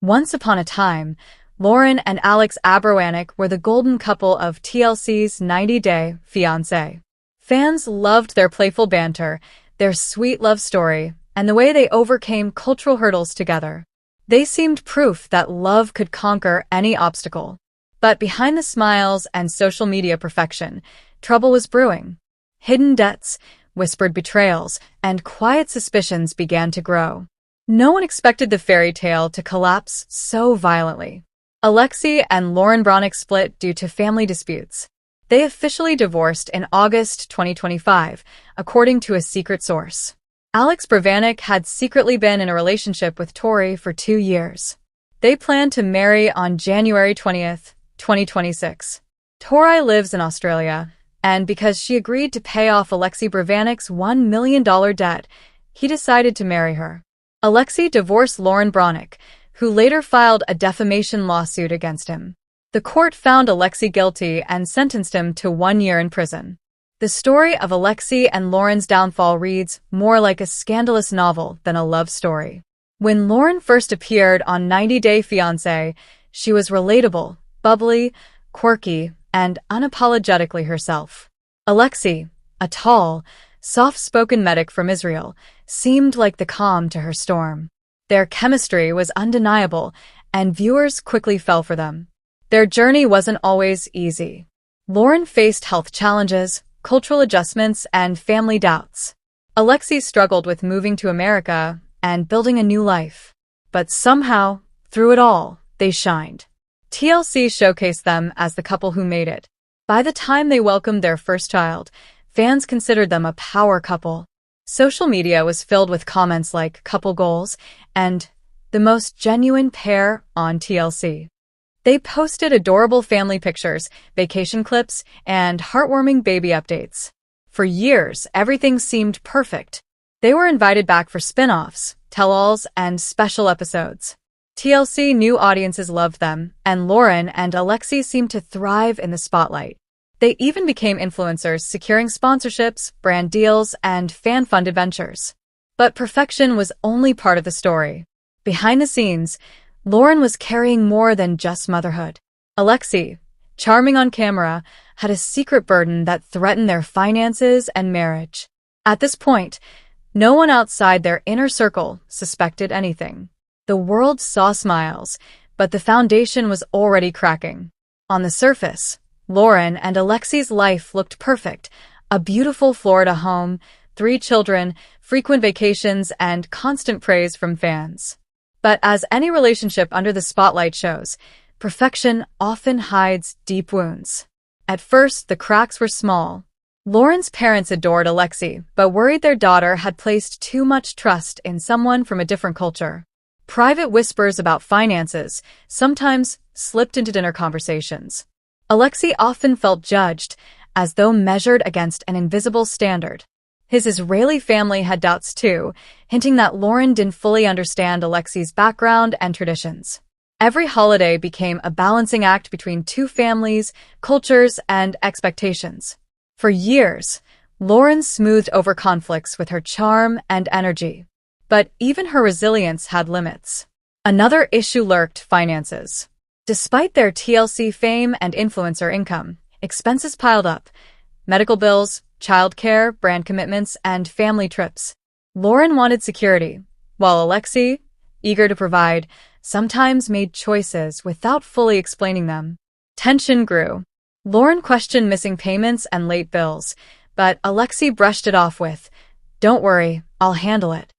Once upon a time, Loren and Alex Abroanic were the golden couple of TLC's 90-Day Fiancé. Fans loved their playful banter, their sweet love story, and the way they overcame cultural hurdles together. They seemed proof that love could conquer any obstacle. But behind the smiles and social media perfection, trouble was brewing. Hidden debts, whispered betrayals, and quiet suspicions began to grow. No one expected the fairy tale to collapse so violently. Alexei and Loren Brovarnik split due to family disputes. They officially divorced in August 2025, according to a secret source. Alex Brovarnik had secretly been in a relationship with Tori for 2 years. They planned to marry on January 20th, 2026. Tori lives in Australia, and because she agreed to pay off Alexei Brovarnik's $1 million debt, he decided to marry her. Alexei divorced Loren Brovarnik, who later filed a defamation lawsuit against him. The court found Alexei guilty and sentenced him to 1 year in prison. The story of Alexei and Loren's downfall reads more like a scandalous novel than a love story. When Loren first appeared on 90-Day Fiancé, she was relatable, bubbly, quirky, and unapologetically herself. Alexei, a tall, soft-spoken medic from Israel, seemed like the calm to her storm. Their chemistry was undeniable, and viewers quickly fell for them. Their journey wasn't always easy. Loren faced health challenges, cultural adjustments, and family doubts. Alexei struggled with moving to America and building a new life. But somehow, through it all, they shined. TLC showcased them as the couple who made it. By the time they welcomed their first child, fans considered them a power couple. Social media was filled with comments like couple goals and the most genuine pair on TLC. They posted adorable family pictures, vacation clips, and heartwarming baby updates. For years, everything seemed perfect. They were invited back for spin-offs, tell-alls, and special episodes. TLC knew audiences loved them, and Loren and Alexei seemed to thrive in the spotlight. They even became influencers, securing sponsorships, brand deals, and fan-funded ventures. But perfection was only part of the story. Behind the scenes, Loren was carrying more than just motherhood. Alexei, charming on camera, had a secret burden that threatened their finances and marriage. At this point, no one outside their inner circle suspected anything. The world saw smiles, but the foundation was already cracking. On the surface, Loren and Alexei's life looked perfect. A beautiful Florida home, 3 children, frequent vacations, and constant praise from fans. But as any relationship under the spotlight shows, perfection often hides deep wounds. At first, the cracks were small. Loren's parents adored Alexei, but worried their daughter had placed too much trust in someone from a different culture. Private whispers about finances sometimes slipped into dinner conversations. Alexei often felt judged, as though measured against an invisible standard. His Israeli family had doubts too, hinting that Loren didn't fully understand Alexei's background and traditions. Every holiday became a balancing act between 2 families, cultures, and expectations. For years, Loren smoothed over conflicts with her charm and energy. But even her resilience had limits. Another issue lurked: finances. Despite their TLC fame and influencer income, expenses piled up: medical bills, childcare, brand commitments, and family trips. Loren wanted security, while Alexei, eager to provide, sometimes made choices without fully explaining them. Tension grew. Loren questioned missing payments and late bills, but Alexei brushed it off with, "Don't worry, I'll handle it."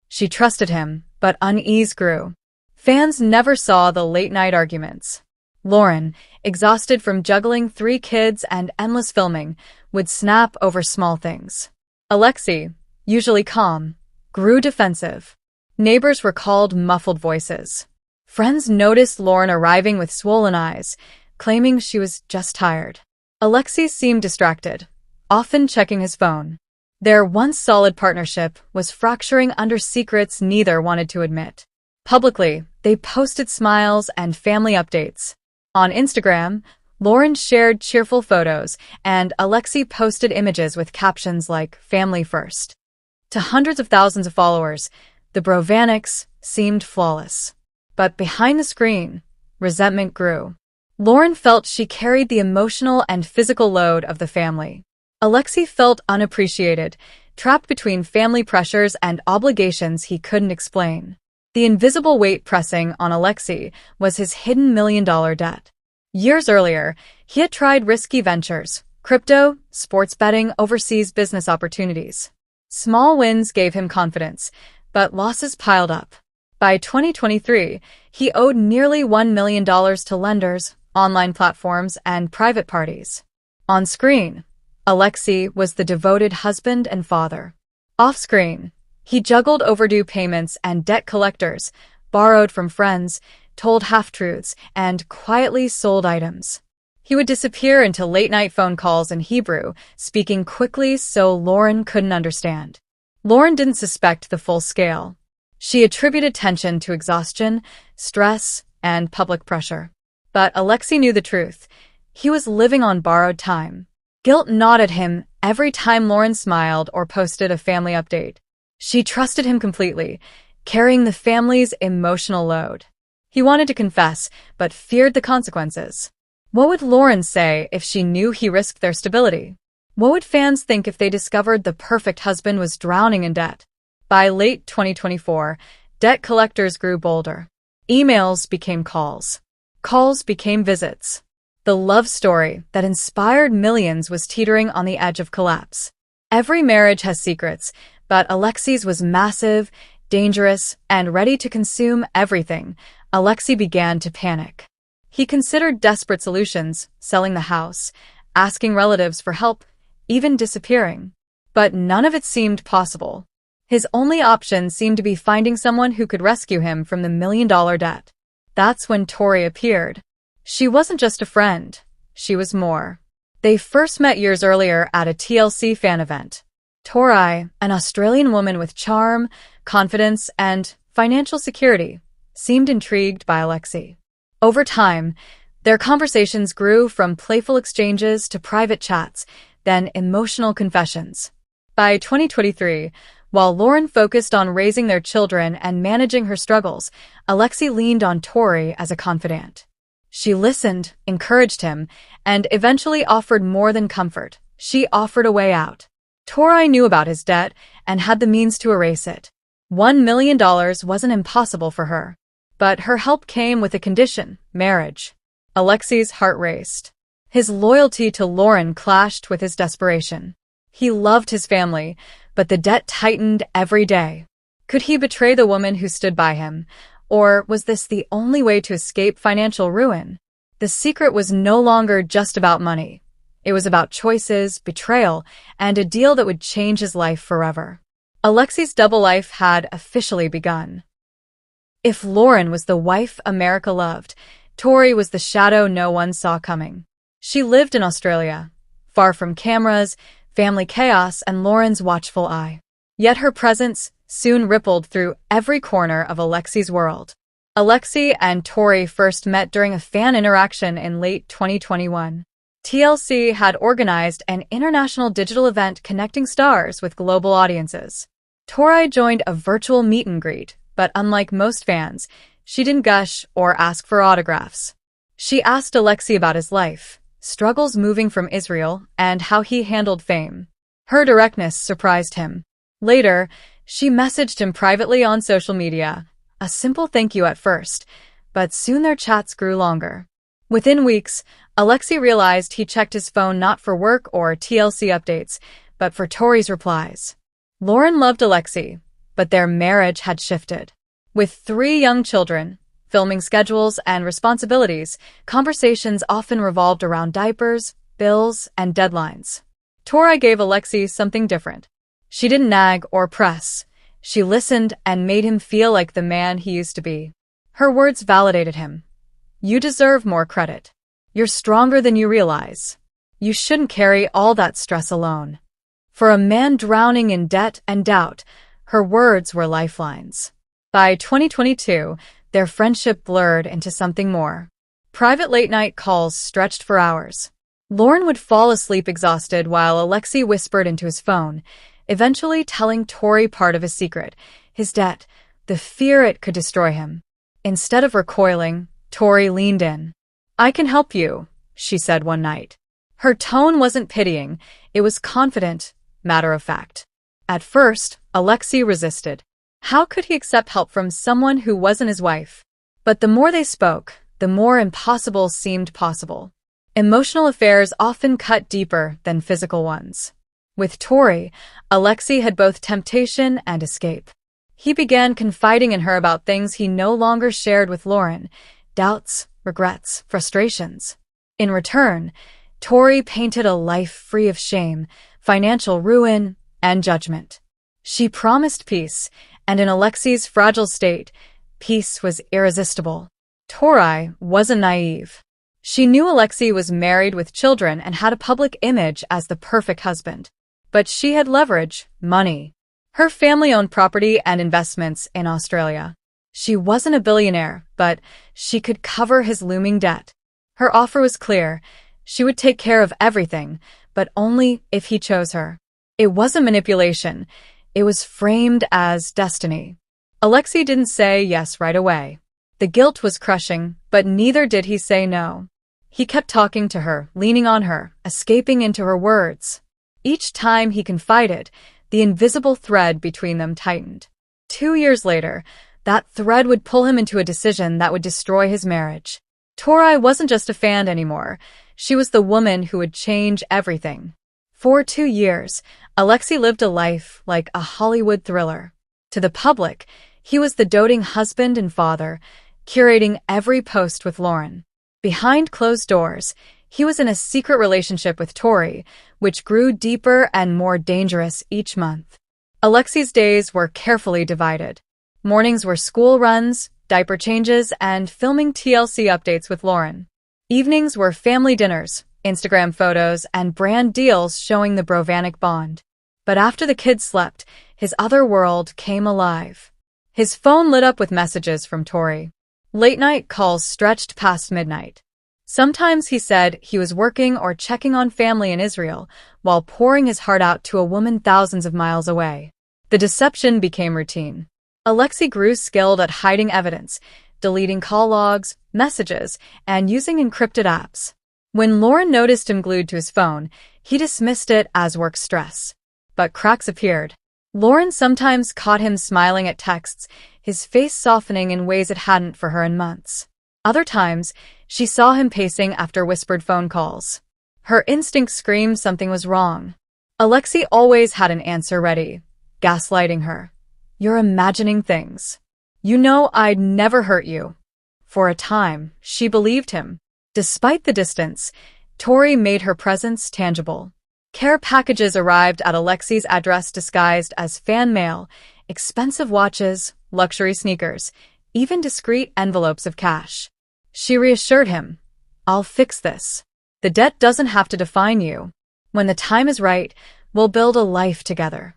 She trusted him, but unease grew. Fans never saw the late-night arguments. Loren, exhausted from juggling 3 kids and endless filming, would snap over small things. Alexei, usually calm, grew defensive. Neighbors recalled muffled voices. Friends noticed Loren arriving with swollen eyes, claiming she was just tired. Alexei seemed distracted, often checking his phone. Their once solid partnership was fracturing under secrets neither wanted to admit. Publicly, they posted smiles and family updates. On Instagram, Loren shared cheerful photos, and Alexei posted images with captions like "Family First." To hundreds of thousands of followers, the Brovarniks seemed flawless. But behind the screen, resentment grew. Loren felt she carried the emotional and physical load of the family. Alexei felt unappreciated, trapped between family pressures and obligations he couldn't explain. The invisible weight pressing on Alexei was his hidden million-dollar debt. Years earlier, he had tried risky ventures, crypto, sports betting, overseas business opportunities. Small wins gave him confidence, but losses piled up. By 2023, he owed nearly $1 million to lenders, online platforms, and private parties. On screen, Alexei was the devoted husband and father. Off-screen, he juggled overdue payments and debt collectors, borrowed from friends, told half-truths, and quietly sold items. He would disappear into late-night phone calls in Hebrew, speaking quickly so Loren couldn't understand. Loren didn't suspect the full scale. She attributed tension to exhaustion, stress, and public pressure. But Alexei knew the truth. He was living on borrowed time. Guilt gnawed at him every time Loren smiled or posted a family update. She trusted him completely, carrying the family's emotional load. He wanted to confess, but feared the consequences. What would Loren say if she knew he risked their stability? What would fans think if they discovered the perfect husband was drowning in debt? By late 2024, debt collectors grew bolder. Emails became calls. Calls became visits. The love story that inspired millions was teetering on the edge of collapse. Every marriage has secrets, but Alexei's was massive, dangerous, and ready to consume everything. Alexei began to panic. He considered desperate solutions, selling the house, asking relatives for help, even disappearing. But none of it seemed possible. His only option seemed to be finding someone who could rescue him from the million-dollar debt. That's when Tori appeared. She wasn't just a friend. She was more. They first met years earlier at a TLC fan event. Tori, an Australian woman with charm, confidence, and financial security, seemed intrigued by Alexei. Over time, their conversations grew from playful exchanges to private chats, then emotional confessions. By 2023, while Loren focused on raising their children and managing her struggles, Alexei leaned on Tori as a confidant. She listened, encouraged him, and eventually offered more than comfort. She offered a way out. Tori knew about his debt and had the means to erase it. $1 million wasn't impossible for her. But her help came with a condition: marriage. Alexei's heart raced. His loyalty to Loren clashed with his desperation. He loved his family, but the debt tightened every day. Could he betray the woman who stood by him? Or was this the only way to escape financial ruin? The secret was no longer just about money. It was about choices, betrayal, and a deal that would change his life forever. Alexei's double life had officially begun. If Loren was the wife America loved, Tori was the shadow no one saw coming. She lived in Australia, far from cameras, family chaos, and Loren's watchful eye. Yet her presence soon rippled through every corner of Alexei's world. Alexei and Tori first met during a fan interaction in late 2021. TLC had organized an international digital event connecting stars with global audiences. Tori joined a virtual meet and greet, but unlike most fans, she didn't gush or ask for autographs. She asked Alexei about his life, struggles moving from Israel, and how he handled fame. Her directness surprised him. Later, she messaged him privately on social media, a simple thank you at first, but soon their chats grew longer. Within weeks, Alexei realized he checked his phone not for work or TLC updates, but for Tori's replies. Loren loved Alexei, but their marriage had shifted. With 3 young children, filming schedules, and responsibilities, conversations often revolved around diapers, bills, and deadlines. Tori gave Alexei something different. She didn't nag or press. She listened and made him feel like the man he used to be. Her words validated him. You deserve more credit. You're stronger than you realize. You shouldn't carry all that stress alone. For a man drowning in debt and doubt, her words were lifelines. By 2022, their friendship blurred into something more. Private late-night calls stretched for hours. Loren would fall asleep exhausted while Alexei whispered into his phone, eventually telling Tori part of his secret, his debt, the fear it could destroy him. Instead of recoiling, Tori leaned in. "I can help you," she said one night. Her tone wasn't pitying, it was confident, matter of fact. At first, Alexei resisted. How could he accept help from someone who wasn't his wife? But the more they spoke, the more impossible seemed possible. Emotional affairs often cut deeper than physical ones. With Tori, Alexei had both temptation and escape. He began confiding in her about things he no longer shared with Loren, doubts, regrets, frustrations. In return, Tori painted a life free of shame, financial ruin, and judgment. She promised peace, and in Alexei's fragile state, peace was irresistible. Tori wasn't naive. She knew Alexei was married with children and had a public image as the perfect husband. But she had leverage, money. Her family owned property and investments in Australia. She wasn't a billionaire, but she could cover his looming debt. Her offer was clear. She would take care of everything, but only if he chose her. It wasn't manipulation. It was framed as destiny. Alexei didn't say yes right away. The guilt was crushing, but neither did he say no. He kept talking to her, leaning on her, escaping into her words. Each time he confided, the invisible thread between them tightened. 2 years later, that thread would pull him into a decision that would destroy his marriage. Tori wasn't just a fan anymore. She was the woman who would change everything. For 2 years, Alexei lived a life like a Hollywood thriller. To the public, he was the doting husband and father, curating every post with Loren. Behind closed doors, he was in a secret relationship with Tori, which grew deeper and more dangerous each month. Alexei's days were carefully divided. Mornings were school runs, diaper changes, and filming TLC updates with Loren. Evenings were family dinners, Instagram photos, and brand deals showing the Brovarnik bond. But after the kids slept, his other world came alive. His phone lit up with messages from Tori. Late-night calls stretched past midnight. Sometimes he said he was working or checking on family in Israel while pouring his heart out to a woman thousands of miles away. The deception became routine. Alexei grew skilled at hiding evidence, deleting call logs, messages, and using encrypted apps. When Loren noticed him glued to his phone, he dismissed it as work stress. But cracks appeared. Loren sometimes caught him smiling at texts, his face softening in ways it hadn't for her in months. Other times, she saw him pacing after whispered phone calls. Her instinct screamed something was wrong. Alexei always had an answer ready, gaslighting her. "You're imagining things. You know I'd never hurt you." For a time, she believed him. Despite the distance, Tori made her presence tangible. Care packages arrived at Alexei's address disguised as fan mail, expensive watches, luxury sneakers, even discreet envelopes of cash. She reassured him, "I'll fix this. The debt doesn't have to define you. When the time is right, we'll build a life together."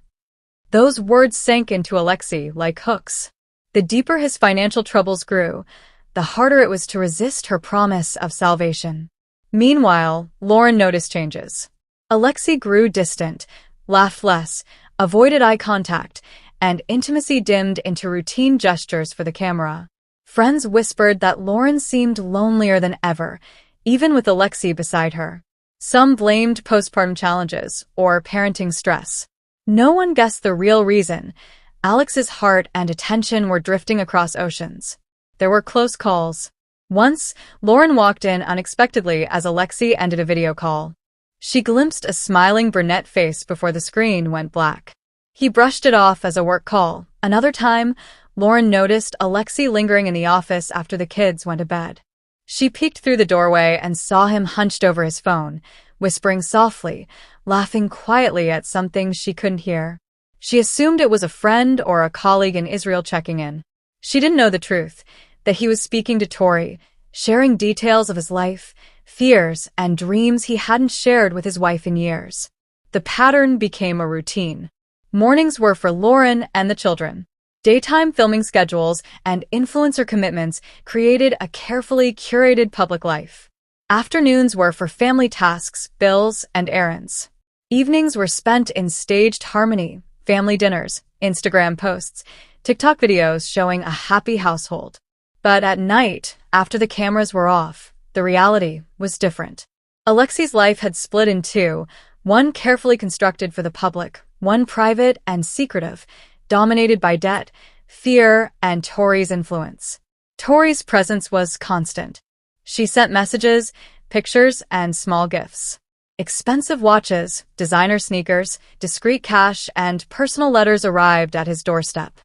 Those words sank into Alexei like hooks. The deeper his financial troubles grew, the harder it was to resist her promise of salvation. Meanwhile, Loren noticed changes. Alexei grew distant, laughed less, avoided eye contact, and intimacy dimmed into routine gestures for the camera. Friends whispered that Loren seemed lonelier than ever, even with Alexei beside her. Some blamed postpartum challenges or parenting stress. No one guessed the real reason. Alex's heart and attention were drifting across oceans. There were close calls. Once, Loren walked in unexpectedly as Alexei ended a video call. She glimpsed a smiling brunette face before the screen went black. He brushed it off as a work call. Another time, Loren noticed Alexei lingering in the office after the kids went to bed. She peeked through the doorway and saw him hunched over his phone, whispering softly, laughing quietly at something she couldn't hear. She assumed it was a friend or a colleague in Israel checking in. She didn't know the truth, that he was speaking to Tori, sharing details of his life, fears, and dreams he hadn't shared with his wife in years. The pattern became a routine. Mornings were for Loren and the children. Daytime filming schedules and influencer commitments created a carefully curated public life. Afternoons were for family tasks, bills, and errands. Evenings were spent in staged harmony, family dinners, Instagram posts, TikTok videos showing a happy household. But at night, after the cameras were off, the reality was different. Alexei's life had split in two, one carefully constructed for the public, one private and secretive, dominated by debt, fear, and Tori's influence. Tori's presence was constant. She sent messages, pictures, and small gifts. Expensive watches, designer sneakers, discreet cash, and personal letters arrived at his doorstep.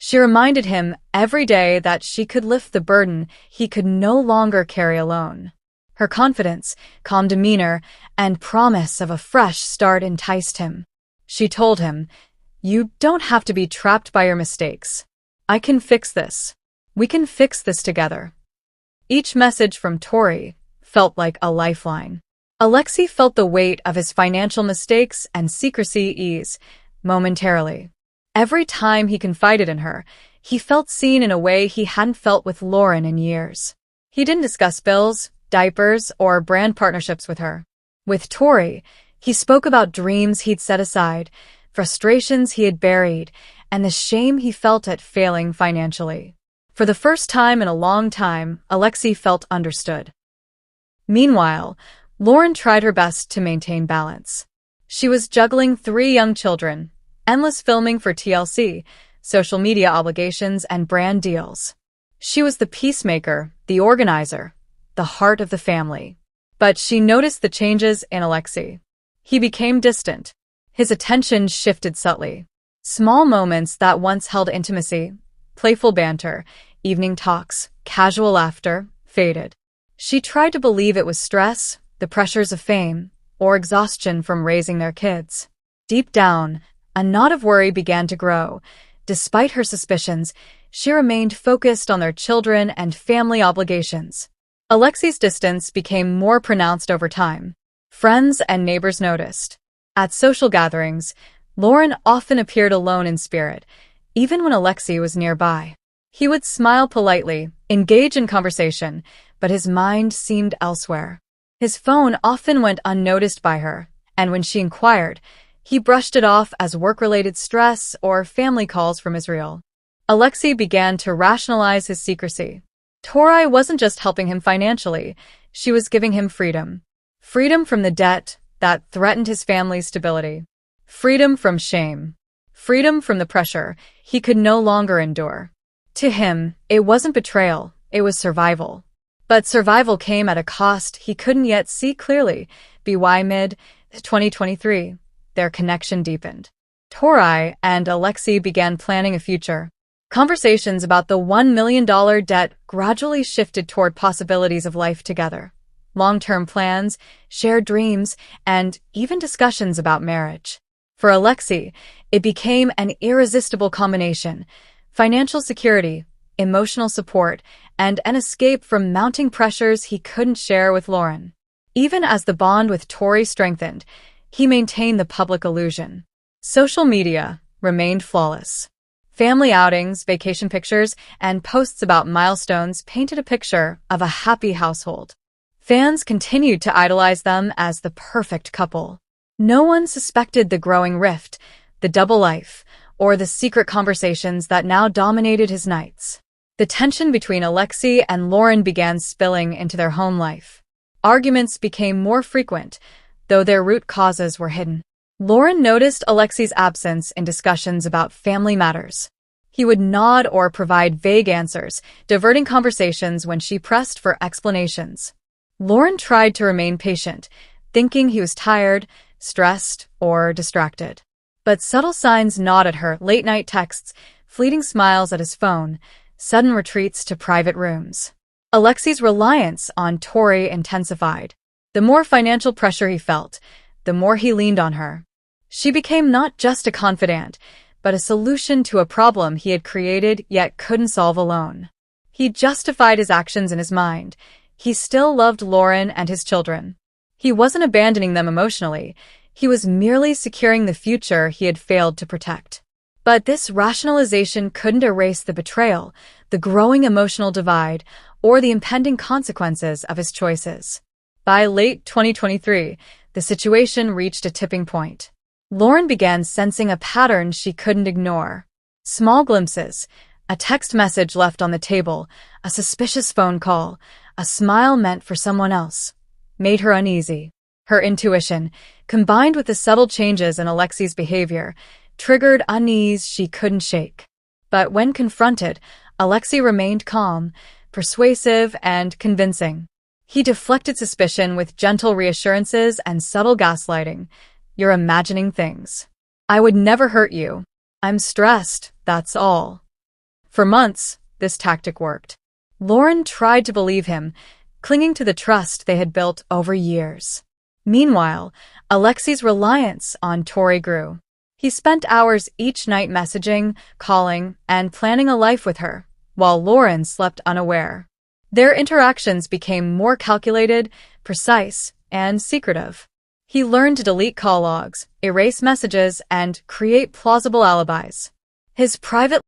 She reminded him every day that she could lift the burden he could no longer carry alone. Her confidence, calm demeanor, and promise of a fresh start enticed him. She told him, "You don't have to be trapped by your mistakes. I can fix this. We can fix this together." Each message from Tori felt like a lifeline. Alexei felt the weight of his financial mistakes and secrecy ease momentarily. Every time he confided in her, he felt seen in a way he hadn't felt with Loren in years. He didn't discuss bills, diapers, or brand partnerships with her. With Tori, he spoke about dreams he'd set aside, frustrations he had buried, and the shame he felt at failing financially. For the first time in a long time, Alexei felt understood. Meanwhile, Loren tried her best to maintain balance. She was juggling 3 young children, endless filming for TLC, social media obligations, and brand deals. She was the peacemaker, the organizer, the heart of the family. But she noticed the changes in Alexei. He became distant. His attention shifted subtly. Small moments that once held intimacy, playful banter, evening talks, casual laughter, faded. She tried to believe it was stress, the pressures of fame, or exhaustion from raising their kids. Deep down, a knot of worry began to grow. Despite her suspicions, she remained focused on their children and family obligations. Alexei's distance became more pronounced over time. Friends and neighbors noticed. At social gatherings, Loren often appeared alone in spirit, even when Alexei was nearby. He would smile politely, engage in conversation, but his mind seemed elsewhere. His phone often went unnoticed by her, and when she inquired, he brushed it off as work-related stress or family calls from Israel. Alexei began to rationalize his secrecy. Tori wasn't just helping him financially, she was giving him freedom. Freedom from the debt that threatened his family's stability. Freedom from shame. Freedom from the pressure he could no longer endure. To him, it wasn't betrayal, it was survival. But survival came at a cost he couldn't yet see clearly. By mid-2023, their connection deepened. Tori and Alexei began planning a future. Conversations about the $1 million debt gradually shifted toward possibilities of life together. Long-term plans, shared dreams, and even discussions about marriage. For Alexei, it became an irresistible combination: financial security, emotional support, and an escape from mounting pressures he couldn't share with Loren. Even as the bond with Tori strengthened, he maintained the public illusion. Social media remained flawless. Family outings, vacation pictures, and posts about milestones painted a picture of a happy household. Fans continued to idolize them as the perfect couple. No one suspected the growing rift, the double life, or the secret conversations that now dominated his nights. The tension between Alexei and Loren began spilling into their home life. Arguments became more frequent, though their root causes were hidden. Loren noticed Alexei's absence in discussions about family matters. He would nod or provide vague answers, diverting conversations when she pressed for explanations. Loren tried to remain patient, thinking he was tired, stressed, or distracted. But subtle signs gnawed at her: late-night texts, fleeting smiles at his phone, sudden retreats to private rooms. Alexei's reliance on Tori intensified. The more financial pressure he felt, the more he leaned on her. She became not just a confidant, but a solution to a problem he had created yet couldn't solve alone. He justified his actions in his mind. He still loved Loren and his children. He wasn't abandoning them emotionally. He was merely securing the future he had failed to protect. But this rationalization couldn't erase the betrayal, the growing emotional divide, or the impending consequences of his choices. By late 2023, the situation reached a tipping point. Loren began sensing a pattern she couldn't ignore. Small glimpses, A text message left on the table, a suspicious phone call, a smile meant for someone else, made her uneasy. Her intuition, combined with the subtle changes in Alexei's behavior, triggered unease she couldn't shake. But when confronted, Alexei remained calm, persuasive, and convincing. He deflected suspicion with gentle reassurances and subtle gaslighting. "You're imagining things. I would never hurt you. I'm stressed, that's all." For months, this tactic worked. Loren tried to believe him, clinging to the trust they had built over years. Meanwhile, Alexei's reliance on Tori grew. He spent hours each night messaging, calling, and planning a life with her, while Loren slept unaware. Their interactions became more calculated, precise, and secretive. He learned to delete call logs, erase messages, and create plausible alibis. His private